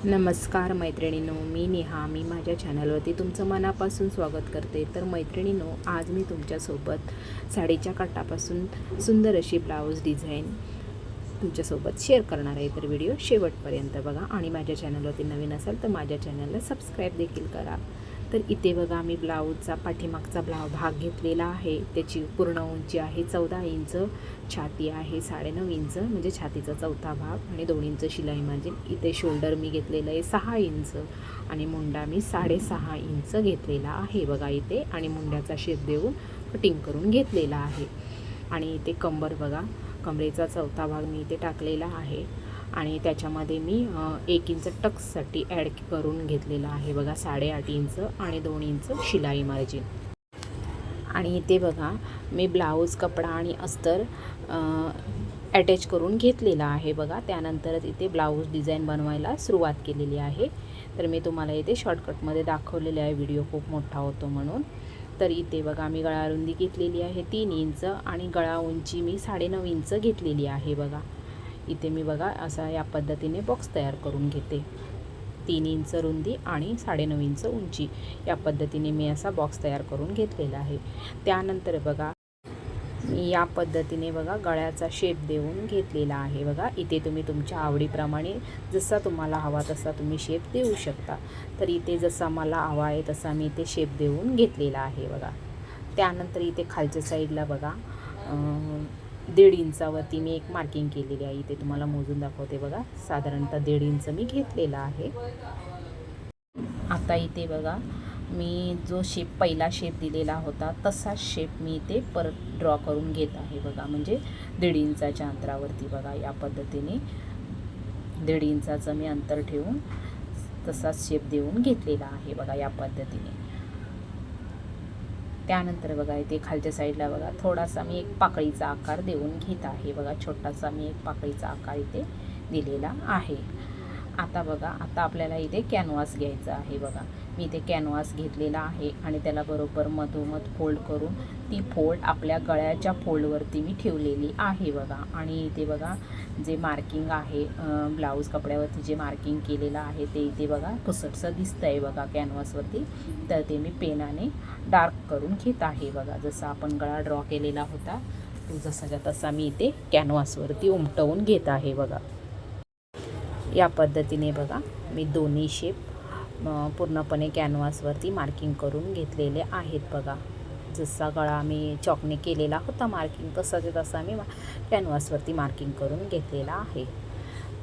नमस्कार मैत्रिणींनो, मी नेहा. मी माझ्या चॅनलवरती तुमचं मनापासून स्वागत करते. तर मैत्रिणींनो, आज मी तुमच्यासोबत साडीच्या काठापासून सुंदर अशी ब्लाऊज डिझाईन तुमच्यासोबत शेअर करणार आहे. तर व्हिडिओ शेवटपर्यंत बघा आणि माझ्या चॅनलवरती नवीन असाल तर माझ्या चॅनलला सबस्क्राईब देखील करा. तर इथे बघा मी ब्लाऊजचा पाठीमागचा भाग घेतलेला आहे. त्याची पूर्ण उंची आहे 14 इंच, छाती आहे 9.5 इंच म्हणजे छातीचा चौथा भाग आणि 2 इंच शिलाई मार्जिन. इथे शोल्डर मी घेतलेलं आहे 6 इंच आणि मुंडा मी 6.5 इंच घेतलेला आहे बघा इथे. आणि मुंड्याचा शेप देऊन कटिंग करून घेतलेला आहे. आणि इथे कंबर बघा, कमरेचा चौथा भाग मी इथे टाकलेला आहे आणि त्याच्यामध्ये मी 1 इंच टक्ससाठी ॲड करून घेतलेला आहे बघा 8.5 इंच आणि 2 इंच शिलाई मार्जिन. आणि इथे बघा मी ब्लाऊज कपडा आणि अस्तर अटॅच करून घेतलेला आहे बघा. त्यानंतरच इथे ब्लाऊज डिझाईन बनवायला सुरुवात केलेली आहे. तर मी तुम्हाला इथे शॉर्टकटमध्ये दाखवलेले आहे, व्हिडिओ खूप मोठा होतो म्हणून. तर इथे बघा मी गळा रुंदी घेतलेली आहे 3 इंच आणि गळा उंची मी 9.5 इंच घेतलेली आहे बघा. इथे मी बघा असा या पद्धतीने बॉक्स तयार करून घेते. 3 इंच रुंदी आणि 9.5 इंच उंची या पद्धतीने मी असा बॉक्स तयार करून घेतलेला आहे. त्यानंतर बघा मी या पद्धतीने बघा गळ्याचा शेप देऊन घेतलेला आहे बघा. इथे तुम्ही तुमच्या आवडीप्रमाणे जसा तुम्हाला हवा तसा तुम्ही शेप देऊ शकता. तर इथे जसा मला हवा आहे तसा मी इथे शेप देऊन घेतलेला आहे बघा. त्यानंतर इथे खालच्या साईडला बघा 1.5 इंचावरती मी एक मार्किंग केलेली आहे. इथे तुम्हाला मोजून दाखवते बघा, साधारणतः 1.5 इंच मी घेतलेला आहे. आता इथे बघा मी जो पहिला शेप दिलेला होता तसाच शेप मी इथे परत ड्रॉ करून घेत आहे बघा. म्हणजे 1.5 इंचाच्या अंतरावरती बघा या पद्धतीने 1.5 इंचाचं मी अंतर ठेवून तसाच शेप देऊन घेतलेला आहे बघा या पद्धतीने. त्यानंतर बघा इथे खालच्या साईडला बघा थोडासा मी एक पाकळीचा आकार देऊन घेत आहे बघा. छोटासा मी एक पाकळीचा आकार इथे दिलेला आहे. आता बघा आता आपल्याला इथे कॅनव्हास घ्यायचा आहे बघा. मी इथे कॅनव्हास घेतलेला आहे आणि त्याला बरोबर मधोमध फोल्ड करून ती फोल्ड आपल्या गळ्याच्या फोल्डवरती मी ठेवलेली आहे बघा. आणि इथे बघा जे मार्किंग आहे ब्लाऊज कपड्यावरती जे मार्किंग केलेलं आहे ते इथे बघा पुसटसं दिसतं आहे बघा कॅनव्हासवरती. तर ते मी पेनाने डार्क करून घेत आहे बघा. जसा आपण गळा ड्रॉ केलेला होता तो जसाच्या तसा मी इथे कॅनव्हासवरती उमटवून घेत आहे बघा. या पद्धतीने बघा मी दोन्ही शेप पूर्णपणे कॅनव्हासवरती मार्किंग करून घेतलेले आहेत बघा. जसा गळा मी चॉकने केलेला होता मार्किंग तसा मी कॅनव्हासवरती मार्किंग करून घेतलेला आहे.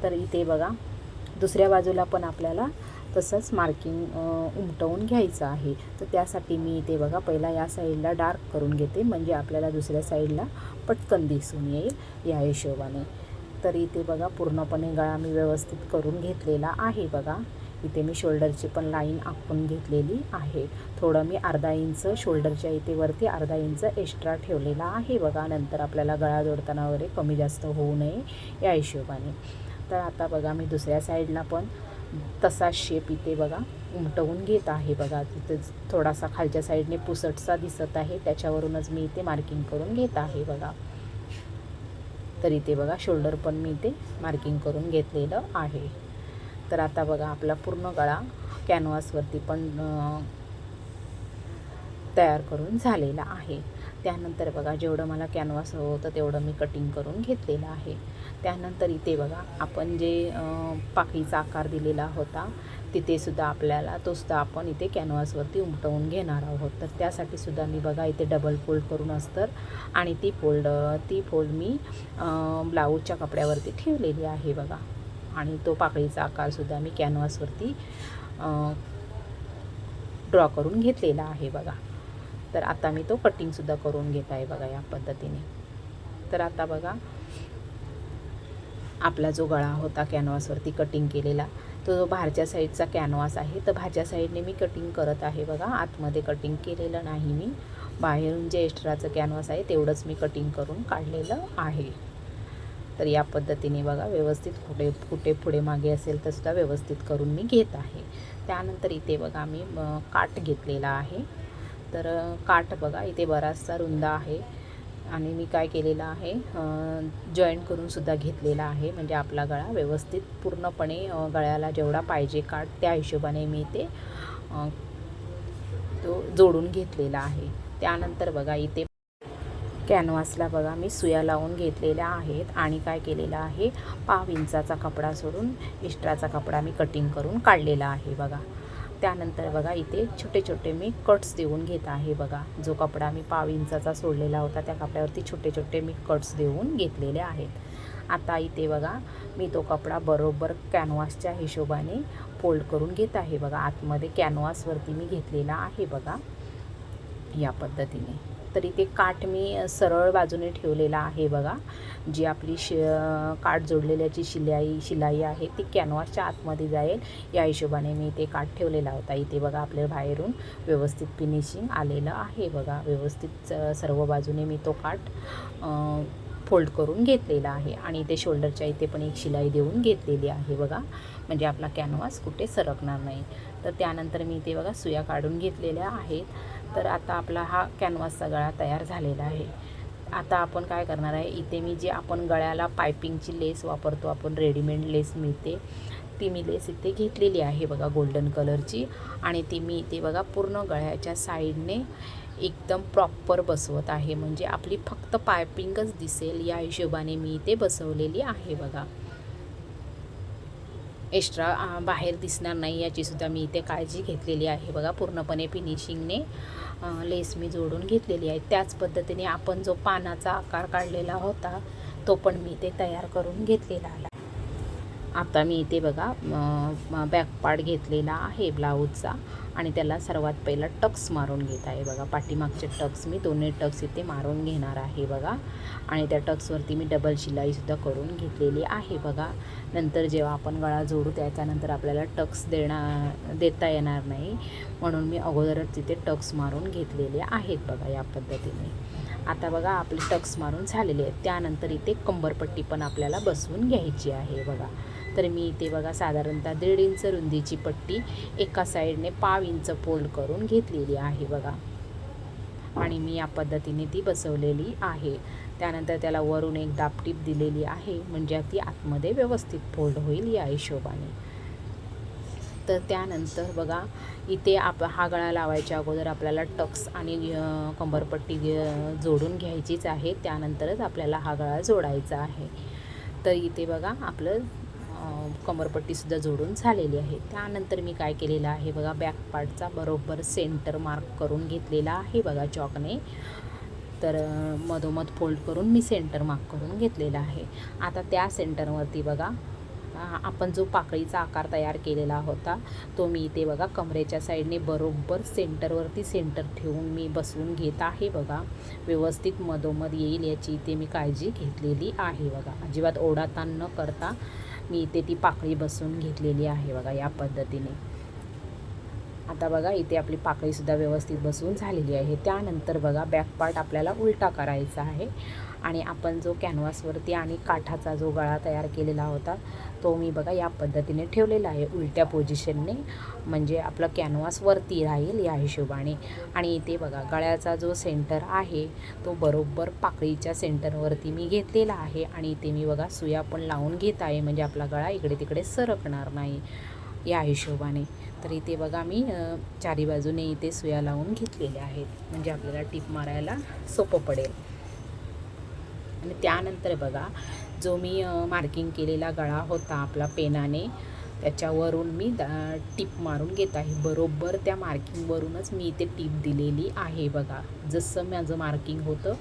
तर इथे बघा दुसऱ्या बाजूला पण आपल्याला तसंच मार्किंग उमटवून घ्यायचं आहे. तर त्यासाठी मी इथे बघा पहिला या साईडला डार्क करून घेते म्हणजे आपल्याला दुसऱ्या साईडला पटकन दिसून येईल या हिशोबाने. तर इथे बघा पूर्णपणे गळा मी व्यवस्थित करून घेतलेला आहे बघा. इथे मी शोल्डरची पण लाईन आखून घेतलेली आहे. थोडं मी 1/2 इंच शोल्डरच्या इथे वरती 1/2 इंच एक्स्ट्रा ठेवलेला आहे बघा. नंतर आपल्याला गळा जोडताना वगैरे कमी जास्त होऊ नये या हिशोबाने. तर आता बघा मी दुसऱ्या साईडला पण तसाच शेप इथे बघा उमटवून घेत आहे बघा. तिथे थोडासा खालच्या साईडने पुसटसा दिसत आहे त्याच्यावरूनच मी इथे मार्किंग करून घेत आहे बघा. तर इथे बघा शोल्डर पण मी इथे मार्किंग करून घेतलेलं आहे. तर आता बघा आपला पूर्ण गळा कॅनव्हासवरती पण तयार करून झालेला आहे. त्यानंतर बघा जेवढं मला कॅनव्हास हवं होतं तेवढं मी कटिंग करून घेतलेलं आहे. त्यानंतर इथे बघा आपण जे पाकळीचा आकार दिलेला होता तिथेसुद्धा आपल्याला तोसुद्धा आपण इथे कॅनव्हासवरती उमटवून घेणार आहोत. तर त्यासाठी सुद्धा मी बघा इथे डबल फोल्ड करून अस्तर आणि ती फोल्ड मी ब्लाऊजच्या कपड्यावरती ठेवलेली आहे बघा. आणि तो पाकळीचा आकारसुद्धा मी कॅनव्हासवरती ड्रॉ करून घेतलेला आहे बघा. तर आता मी तो कटिंगसुद्धा करून घेत आहे बघा या पद्धतीने. तर आता बघा आपला जो गळा होता कॅनव्हासवरती कटिंग केलेला तो जो बाहेरच्या साईडचा कॅनव्हास आहे तर बाहेरच्या साईडने मी कटिंग करत आहे बघा. आतमध्ये कटिंग केलेलं नाही मी. बाहेरून जे एक्स्ट्राचं कॅनव्हास आहे तेवढंच मी कटिंग करून काढलेलं आहे. तर या पद्धतीने बघा व्यवस्थित कुठे पुढे मागे असेल तर सुद्धा व्यवस्थित करून मी घेत आहे. त्यानंतर इथे बघा मी काठ घेतलेला आहे. तर काठ बघा इथे बराचसा रुंद आहे आणि मी काय केलेलं आहे, जॉईंट करून सुद्धा घेतलेला आहे, म्हणजे आपला गळा व्यवस्थित पूर्णपणे गळ्याला जेवढा पाहिजे काठ त्या हिशोबाने मी ते तो जोडून घेतलेला आहे. त्यानंतर बघा इथे कॅनव्हासला बघा मी सुया लावून घेतलेल्या आहेत आणि काय केलेलं आहे, 1/2 इंचाचा कपडा सोडून एक्स्ट्राचा कपडा मी कटिंग करून काढलेला आहे बघा. त्यानंतर बघा इथे छोटे छोटे मी कट्स देऊन घेत आहे बघा. जो कपडा मी 1/2 इंचाचा सोडलेला होता त्या कपड्यावरती छोटे छोटे मी कट्स देऊन घेतलेले आहेत. आता इथे बघा मी तो कपडा बरोबर कॅनव्हासच्या हिशोबाने फोल्ड करून घेत आहे बघा. आतमध्ये कॅनव्हासवरती मी घेतलेला आहे बघा या पद्धतीने. तरी ते काठ मी सरळ बाजूने ठेवलेला आहे बघा. जी आपली काठ जोडलेल्याची शिलाई आहे ती कॅनव्हासच्या आतमध्ये जाईल या हिशोबाने मी ते काठ ठेवलेला होता. इथे बघा आपल्या बाहेरून व्यवस्थित फिनिशिंग आलेलं आहे बघा. व्यवस्थित सर्व बाजूने मी तो काठ फोल्ड करून घेतलेला आहे आणि इथे शोल्डरच्या इथे पण एक शिलाई देऊन घेतलेली आहे बघा, म्हणजे आपला कॅनव्हास कुठे सरकणार नाही. तर त्यानंतर मी इथे बघा सुया काढून घेतलेल्या आहेत. तर आता आपला हा कॅनव्हासचा गळा तयार झालेला आहे. आता आपण काय करणार आहे, इथे मी जे आपण गळ्याला पायपिंगची लेस वापरतो, आपण रेडीमेड लेस मिळते ती मी लेस इथे घेतलेली आहे बघा गोल्डन कलरची. आणि ती मी इथे बघा पूर्ण गळ्याच्या साईडने एकदम प्रॉपर बसवत आहे, म्हणजे आपली फक्त पायपिंगच दिसेल या हिशोबाने मी इथे बसवलेली आहे बघा. एक्स्ट्रा बाहेर दिसणार नाही याचीसुद्धा मी इथे काळजी घेतलेली आहे बघा. पूर्णपणे फिनिशिंगने लेस मी जोडून घेतलेली आहे. त्याच पद्धतीने आपण जो पानाचा आकार काढलेला होता तो पण मी इथे तयार करून घेतलेला आहे. आता मी इथे बघा बॅक पार्ट घेतलेला आहे ब्लाऊजचा आणि त्याला सर्वात पहिला टक्स मारून घेत आहे बघा. पाठीमागचे टक्स मी दोन्ही टक्स इथे मारून घेणार आहे बघा. आणि त्या टक्सवरती मी डबल शिलाईसुद्धा करून घेतलेली आहे बघा. नंतर जेव्हा आपण गळा जोडू त्याच्यानंतर आपल्याला टक्स देता येणार नाही, म्हणून मी अगोदरच तिथे टक्स मारून घेतलेले आहेत बघा या पद्धतीने. आता बघा आपले टक्स मारून झालेले आहेत. त्यानंतर इथे कंबरपट्टी पण आपल्याला बसवून घ्यायची आहे बघा. तर मी इथे बघा साधारणतः 1.5 इंच रुंदीची पट्टी एका साईडने 1/2 इंच फोल्ड करून घेतलेली आहे बघा आणि मी या पद्धतीने ती बसवलेली आहे. त्यानंतर त्याला वरून एक दाबटीप दिलेली आहे, म्हणजे ती आतमध्ये व्यवस्थित फोल्ड होईल या हिशोबाने. तर त्यानंतर बघा इथे हा गळा लावायच्या अगोदर आपल्याला टक्स आणि कंबरपट्टी जोडून घ्यायचीच आहे, त्यानंतरच आपल्याला हा गळा जोडायचा आहे. तर इथे बघा आपलं कमरपट्टीसुद्धा जोडून झालेली आहे. त्यानंतर मी काय केलेलं आहे बघा, बॅक पार्टचा बरोबर सेंटर मार्क करून घेतलेला आहे बघा चॉकने. तर मधोमध फोल्ड करून मी सेंटर मार्क करून घेतलेला आहे. आता त्या सेंटरवरती बघा आपण जो पाकळीचा आकार तयार केलेला होता तो मी इथे बघा कमरेच्या साईडने बरोबर सेंटरवरती सेंटर ठेवून मी बसवून घेत आहे बघा. व्यवस्थित मधोमध येईल याची इथे मी काळजी घेतलेली आहे बघा. अजिबात ओढाताण न करता मी इथे ती पाकळी बसवून घेतलेली आहे बघा या पद्धतीने. आता बघा इथे आपली पाकळीसुद्धा व्यवस्थित बसवून झालेली आहे. त्यानंतर बघा बॅक पार्ट आपल्याला उलटा करायचा आहे आणि आपण जो कॅनव्हासवरती आणि काठाचा जो गळा तयार केलेला होता तो मी बघा या पद्धतीने ठेवलेला आहे उलट्या पोझिशनने, म्हणजे आपला कॅनव्हास वरती राहील या हिशोबाने. आणि इथे बघा गळ्याचा जो सेंटर आहे तो बरोबर पाकळीच्या सेंटरवरती मी घेतलेला आहे आणि इथे मी बघा सुया पण लावून घेत आहे, म्हणजे आपला गळा इकडे तिकडे सरकणार नाही या हिशोबाने. तर इथे बघा मी चारी बाजूने इथे सुया लावून घेतलेल्या आहेत, म्हणजे आपल्याला टीप मारायला सोपं पडेल. आणि त्यानंतर बघा जो मी मार्किंग केलेला गळा होता आपला पेनाने त्याच्यावरून मी टीप मारून घेत आहे. बरोबर त्या मार्किंगवरूनच मी इथे टीप दिलेली आहे बघा. जसं माझं मार्किंग होतं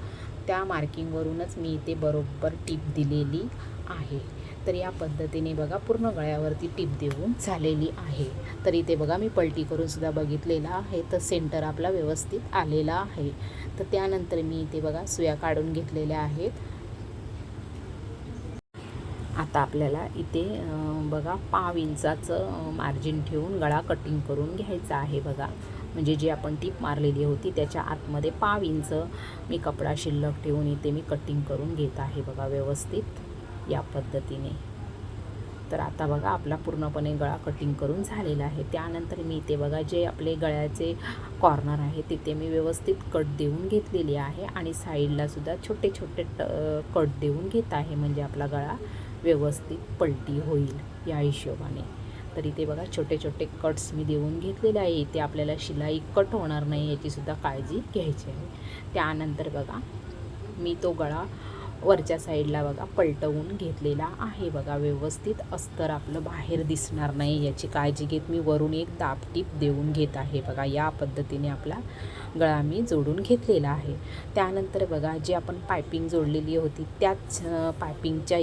त्या मार्किंगवरूनच मी इथे बरोबर टीप दिलेली आहे. तर या पद्धतीने बघा पूर्ण गळ्यावरती टीप देऊन झालेली आहे. तर इथे बघा मी पलटी करून सुद्धा बघितलेला आहे, तर सेंटर आपला व्यवस्थित आलेला आहे. तर त्यानंतर मी इथे बघा सुया काढून घेतलेल्या आहेत. आता आपल्याला इथे बघा 1/2 इंचाचं मार्जिन ठेवून गळा कटिंग करून घ्यायचा आहे बघा. म्हणजे जी आपण टीप मारलेली होती त्याच्या आतमध्ये 1/2 इंच मी कपडा शिल्लक ठेवून इथे मी कटिंग करून घेत आहे बघा व्यवस्थित या पद्धतीने. तर आता बघा आपला पूर्णपणे गळा कटिंग करून झालेला आहे. त्यानंतर मी इथे बघा जे आपले गळ्याचे कॉर्नर आहे तिथे मी व्यवस्थित कट देऊन घेतलेली आहे आणि साईडला सुद्धा छोटे छोटे कट देऊन घेत आहे, म्हणजे आपला गळा व्यवस्थित पलटी होईल या हिशोबाने. तर इथे बघा छोटे छोटे कट्स मी देऊन घेतलेले आहे. इथे आपल्याला शिलाई कट होणार नाही याचीसुद्धा काळजी घ्यायची आहे. त्यानंतर बघा मी तो गळा वरच्या साईडला बघा पलटवून घेतलेला आहे. बघा व्यवस्थित अस्तर आपलं बाहेर दिसणार नाही याची काळजी घेत मी वरून एक दाबटीप देऊन घेत आहे. बघा या पद्धतीने आपला गळा मी जोडून घेतलेला आहे. त्यानंतर बघा जी आपण पायपिंग जोडलेली होती त्याच पायपिंगच्या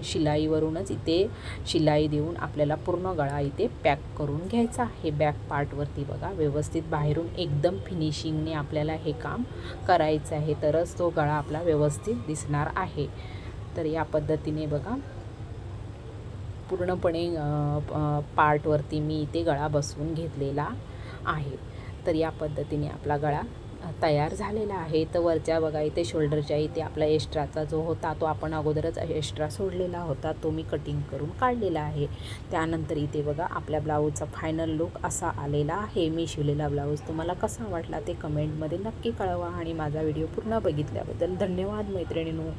शिलाईवरूनच इथे शिलाई देऊन आपल्याला पूर्ण गळा इथे पॅक करून घ्यायचा आहे. बॅक पार्टवरती बघा व्यवस्थित बाहेरून एकदम फिनिशिंगने आपल्याला हे काम करायचं आहे, तरच तो गळा आपला व्यवस्थित दिसणार आहे. तर या पद्धतीने बघा पूर्णपणे पार्टवरती मी इथे गळा बसवून घेतलेला आहे. तर या पद्धतीने आपला गळा तयार झालेला आहे. तर वरच्या बघा इथे शोल्डरच्या इथे आपला एक्स्ट्राचा जो होता तो आपण अगोदरच एक्स्ट्रा सोडलेला होता, तो मी कटिंग करून काढलेला आहे. त्यानंतर इथे बघा आपल्या ब्लाऊजचा फायनल लुक असा आलेला आहे. मी शिवलेला ब्लाऊज तुम्हाला कसा वाटला ते कमेंटमध्ये नक्की कळवा आणि माझा व्हिडिओ पूर्ण बघितल्याबद्दल धन्यवाद मैत्रिणींनो.